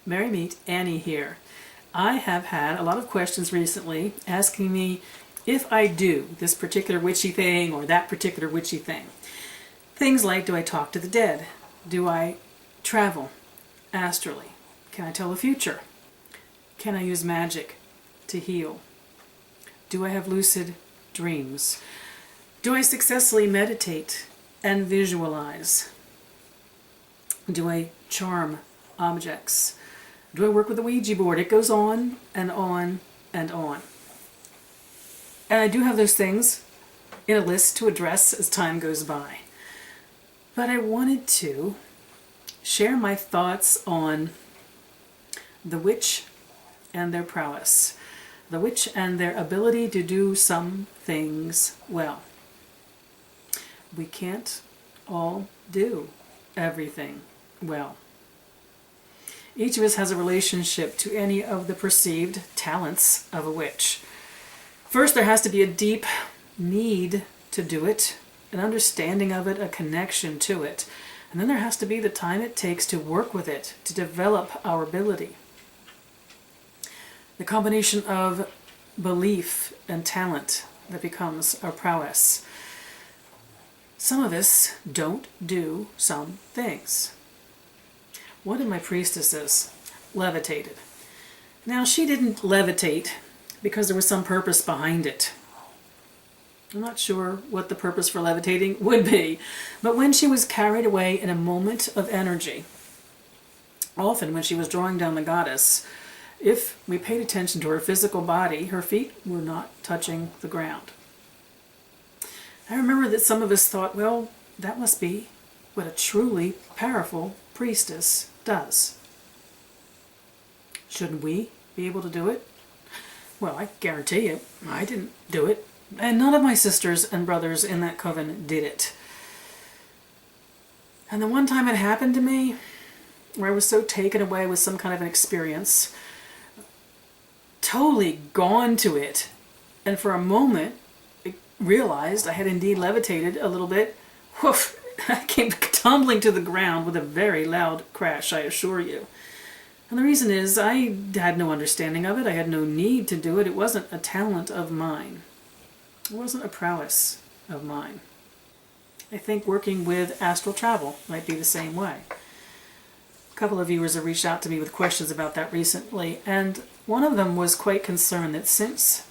Merry Meet Annie here. I have had a lot of questions recently asking me if I do this particular witchy thing or that particular witchy thing. Things like, do I talk to the dead? Do I travel astrally? Can I tell the future? Can I use magic to heal? Do I have lucid dreams? Do I successfully meditate and visualize? Do I charm objects? Do I work with a Ouija board? It goes on and on and on. And I do have those things in a list to address as time goes by. But I wanted to share my thoughts on the witch and their prowess. The witch and their ability to do some things well. We can't all do everything well. Each of us has a relationship to any of the perceived talents of a witch. First, there has to be a deep need to do it, an understanding of it, a connection to it. And then there has to be the time it takes to work with it, to develop our ability. The combination of belief and talent that becomes our prowess. Some of us don't do some things. One of my priestesses levitated. Now, she didn't levitate because there was some purpose behind it. I'm not sure what the purpose for levitating would be, but when she was carried away in a moment of energy, often when she was drawing down the goddess, if we paid attention to her physical body, her feet were not touching the ground. I remember that some of us thought, well, that must be what a truly powerful priestess does. Shouldn't we be able to do it? Well, I guarantee you, I didn't do it. And none of my sisters and brothers in that coven did it. And the one time it happened to me, where I was so taken away with some kind of an experience, totally gone to it, and for a moment I realized I had indeed levitated a little bit. Woof! I came tumbling to the ground with a very loud crash, I assure you. And the reason is I had no understanding of it. I had no need to do it. It wasn't a talent of mine. It wasn't a prowess of mine. I think working with astral travel might be the same way. A couple of viewers have reached out to me with questions about that recently, and one of them was quite concerned that since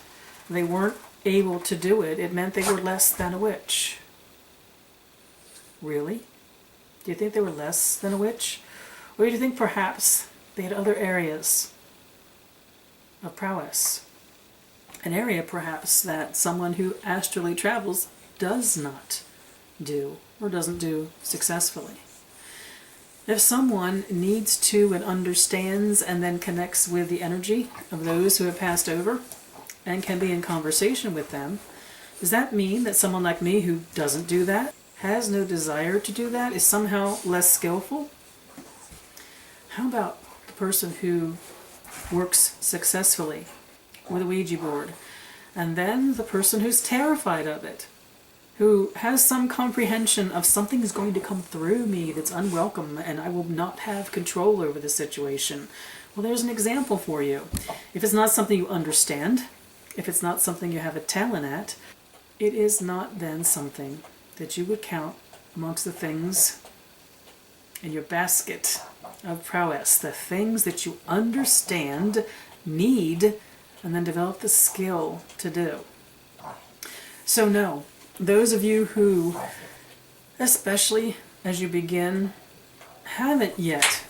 they weren't able to do it, it meant they were less than a witch. Really? Do you think they were less than a witch? Or do you think perhaps they had other areas of prowess? An area perhaps that someone who astrally travels does not do or doesn't do successfully. If someone needs to and understands and then connects with the energy of those who have passed over and can be in conversation with them, does that mean that someone like me who doesn't do that, has no desire to do that, is somehow less skillful? How about the person who works successfully with a Ouija board, and then the person who's terrified of it, who has some comprehension of something is going to come through me that's unwelcome and I will not have control over the situation? Well, there's an example for you. If it's not something you understand, if it's not something you have a talent at, it is not then something that you would count amongst the things in your basket of prowess, the things that you understand, need, and then develop the skill to do. So no, those of you who, especially as you begin, haven't yet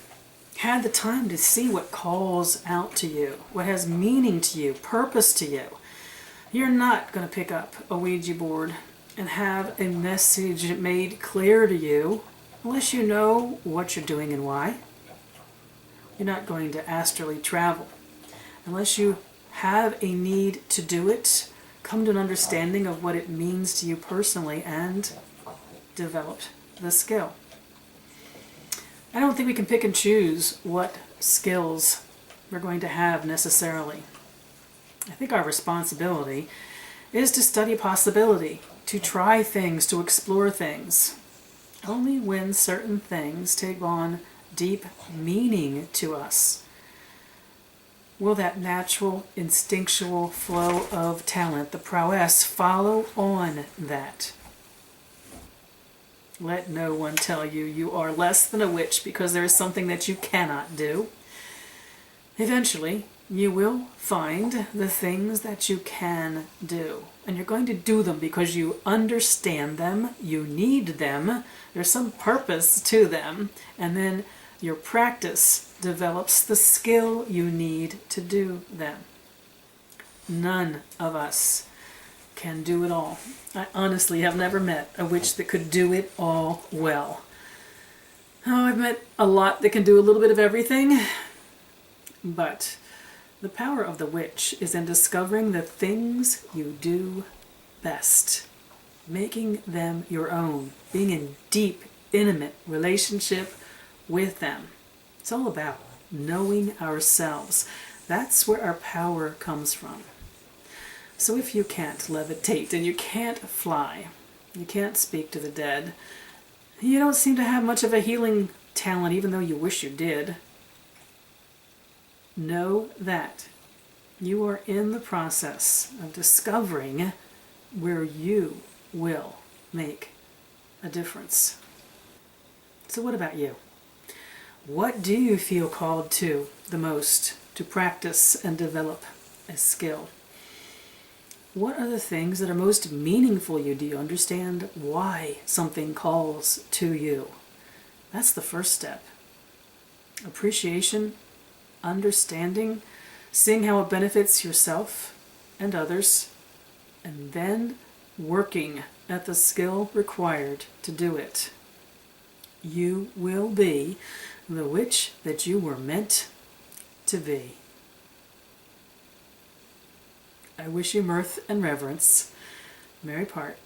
had the time to see what calls out to you, what has meaning to you, purpose to you, you're not going to pick up a Ouija board and have a message made clear to you unless you know what you're doing and why. You're not going to astrally travel unless you have a need to do it, come to an understanding of what it means to you personally, and develop the skill. I don't think we can pick and choose what skills we're going to have necessarily. I think our responsibility is to study possibility, to try things, to explore things. Only when certain things take on deep meaning to us will that natural, instinctual flow of talent, the prowess, follow on that? Let no one tell you you are less than a witch because there is something that you cannot do. Eventually, you will find the things that you can do. And you're going to do them because you understand them, you need them, there's some purpose to them, and then your practice develops the skill you need to do them. None of us can do it all. I honestly have never met a witch that could do it all well. Oh, I've met a lot that can do a little bit of everything, but the power of the witch is in discovering the things you do best, making them your own, being in deep, intimate relationship with them. It's all about knowing ourselves. That's where our power comes from. So if you can't levitate and you can't fly, you can't speak to the dead, you don't seem to have much of a healing talent even though you wish you did, know that you are in the process of discovering where you will make a difference. So what about you? What do you feel called to the most to practice and develop a skill? What are the things that are most meaningful to you? Do you understand why something calls to you? That's the first step. Appreciation, understanding, seeing how it benefits yourself and others, and then working at the skill required to do it. You will be the witch that you were meant to be. I wish you mirth and reverence. Mary Part.